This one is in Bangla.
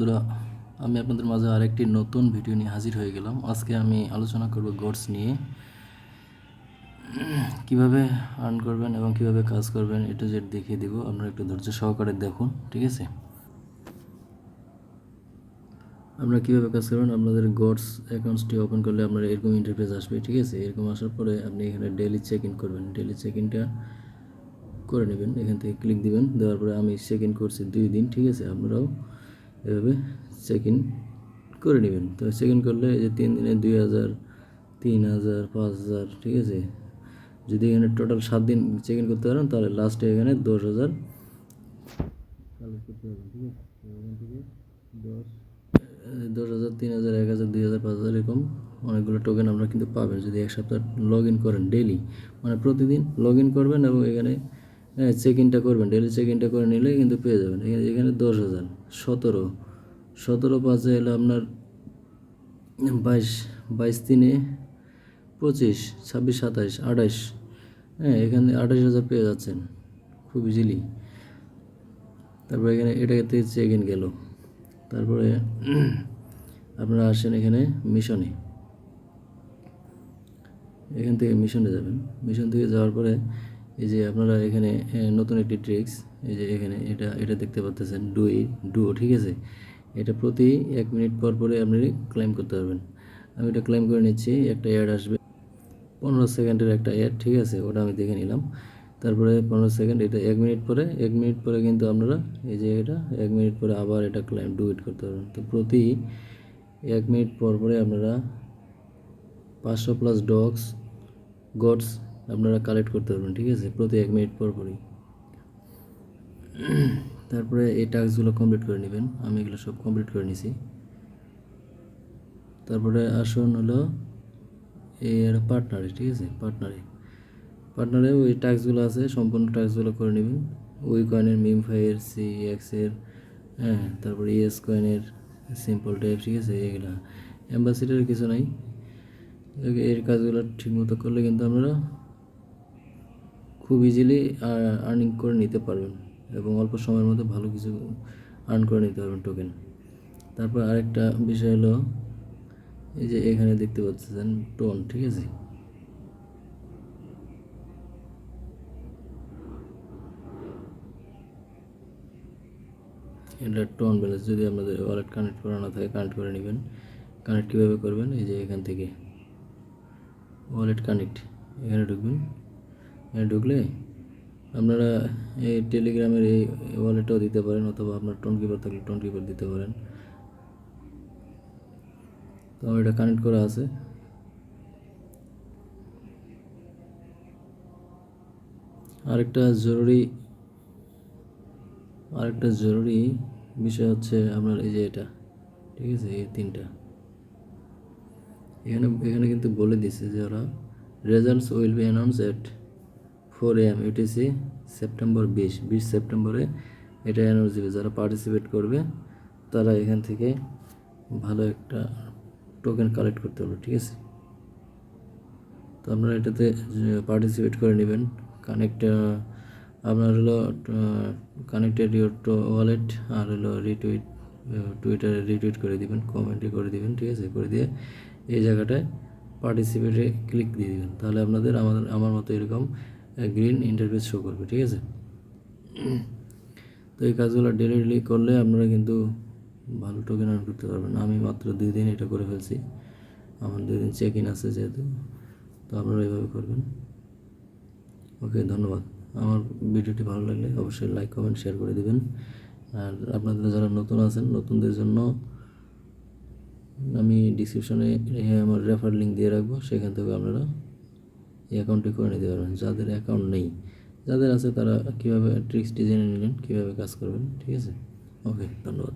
বন্ধুরা, আমি আপনাদের মাঝে আরেকটি নতুন ভিডিও নিয়ে হাজির হয়ে গেলাম। আজকে আমি আলোচনা করব গডস নিয়ে, কিভাবে আর্ন করবেন এবং কিভাবে কাজ করবেন এটা জেড দেখিয়ে দিব। আপনারা একটু ধৈর্য সহকারে দেখুন, ঠিক আছে? আপনারা কীভাবে কাজ করবেন, আপনাদের গডস অ্যাকাউন্টসটি ওপেন করলে আপনার এরকম ইন্টারফেস আসবে, ঠিক আছে? এরকম আসার পরে আপনি এখানে ডেইলি চেক ইন করবেন। ডেইলি চেক ইনটা করে নেবেন, এখান থেকে ক্লিক দিবেন। দেওয়ার পরে আমি চেক ইন করছি 2 দিন, ঠিক আছে? আপনারাও এভাবে চেক ইন করে নেবেন। তো চেক ইন করলে এই যে 3 দিনে 2000, 3000, 5000, ঠিক আছে? যদি এখানে টোটাল 7 দিন চেক ইন করতে পারেন তাহলে লাস্টে এখানে 10,000 কালেক্ট করতে পারবেন, ঠিক আছে? তো এখান থেকে 10,000, 3,000, 1,000, 2,000, 5,000 এরকম অনেকগুলো টোকেন আপনারা কিন্তু পাবেন যদি এক সপ্তাহ লগ ইন করেন ডেইলি, মানে প্রতিদিন লগ ইন করবেন এবং এখানে চেক ইনটা করবেন। ডেইলি চেক ইনটা করে নিলেই কিন্তু পেয়ে যাবেন। এখানে 10,000, 17 পাঁচে এলে আপনার 22, 22 তিনে 25, 26, 27, 28, এখানে 28,000 পেয়ে যাচ্ছেন খুব ইজিলি। তারপরে এখানে এটাতে চেক ইন গেল। তারপরে আপনারা আসেন এখানে মিশনে, এখান থেকে মিশনে যাবেন। মিশন থেকে যাওয়ার পরে এই যে আপনারা এখানে নতুন একটি ট্রিক্স, এই যে এখানে এটা দেখতে পাচ্ছেন ডুও, ঠিক আছে? এটা প্রতি 1 মিনিট পর পরে আপনি ক্লেম করতে পারবেন। আমি এটা ক্লেম করে নিচ্ছি। একটা অ্যাড আসবে 15 সেকেন্ডের একটা অ্যাড, ঠিক আছে? ওটা আমি দেখে নিলাম। তারপরে 15 সেকেন্ড, এটা 1 মিনিট পরে, 1 মিনিট পরে কিন্তু আপনারা এই যে এটা 1 মিনিট পরে আবার এটা ক্লেম ইট করতে পারবেন। তো প্রতি 1 মিনিট পর পরে আপনারা 500 প্লাস গডস আপনারা কালেক্ট করতে পারবেন, ঠিক আছে? প্রতি 1 মিনিট পর পরই। তারপরে এই টাস্কগুলো কমপ্লিট করে নেবেন। আমি এগুলো সব কমপ্লিট করে নিছি। তারপরে আসুন হলো এর পার্টনারে, ঠিক আছে? পার্টনারে ওই টাস্কগুলো আছে, সম্পূর্ণ টাস্কগুলো করে নেবেন। ওই কয়েনের মিমফাইয়ের, সিএক্সের, তারপরে ইএস কয়েনের সিম্পল টাইপ, ঠিক আছে? এগুলা অ্যাম্বাসিডারের কিছু নাই। এর কাজগুলো ঠিকমতো করলে কিন্তু আপনারা খুব ইজিলি আর্নিং করে নিতে পারবেন এবং অল্প সময়ের মধ্যে ভালো কিছু আর্ন করে নিতে পারবেন টোকেন। তারপর আরেকটা বিষয় হলো এই যে এখানে দেখতে পাচ্ছেন টোন, ঠিক আছে? এটা টোন ব্যালেন্স, যদি আপনাদের ওয়ালেট কানেক্ট করা না থাকে কানেক্ট করে নেবেন। কানেক্ট কীভাবে করবেন, এই যে এখান থেকে ওয়ালেট কানেক্ট, এখানে ঢুকবেন। এখানে ঢুকলে আপনারা এই টেলিগ্রামের এই ওয়ালেটটাও দিতে পারেন, অথবা আপনার টোন কিপার থাকলে টোন কিপার দিতে পারেন। তো আমার এটা কানেক্ট করা আছে। আরেকটা জরুরি বিষয় হচ্ছে আপনার এই যে এটা, ঠিক আছে? এই 3টা এখানে কিন্তু বলে দিছে যে ওরা results will be announce at 4 AM UTC September 20 সেপ্টেম্বরে এটা অ্যানাউন্স দেবে। যারা পার্টিসিপেট করবে তারা এখান থেকে ভালো একটা টোকেন কালেক্ট করতে পারবে, ঠিক আছে? তো আপনারা এটাতে পার্টিসিপেট করে নেবেন। আপনার হলো কানেক্টেড ইউর ওয়ালেট, আর হলো টুইটারে রিটুইট করে দিবেন, কমেন্টে করে দিবেন, ঠিক আছে? করে দিয়ে এই জায়গাটায় পার্টিসিপেটে ক্লিক দিয়ে দিবেন। তাহলে আমার মতো এরকম গ্রিন ইন্টারফেস শো করবে, ঠিক আছে? তো এই কাজগুলো ডেলি করলে আপনারা কিন্তু ভালো টোকেন আর্ন করতে পারবেন। আমি মাত্র 2 দিন এটা করে ফেলছি। আমার 2 দিন চেক ইন আছে যেহেতু, তো আপনারা এইভাবে করবেন। ওকে, ধন্যবাদ। আমার ভিডিওটি ভালো লাগলে অবশ্যই লাইক, কমেন্ট, শেয়ার করে দিবেন। আর আপনাদের যারা নতুন আছেন, নতুনদের জন্য আমি ডিসক্রিপশনে আমার রেফার লিঙ্ক দিয়ে রাখবো, সেখান থেকে আপনারা এই অ্যাকাউন্টটি করে নিতে পারবেন। যাদের অ্যাকাউন্ট নেই, যাদের আছে তারা কীভাবে ট্রিক্সটি জেনে নিলেন, কীভাবে কাজ করবেন, ঠিক আছে? ওকে, ধন্যবাদ।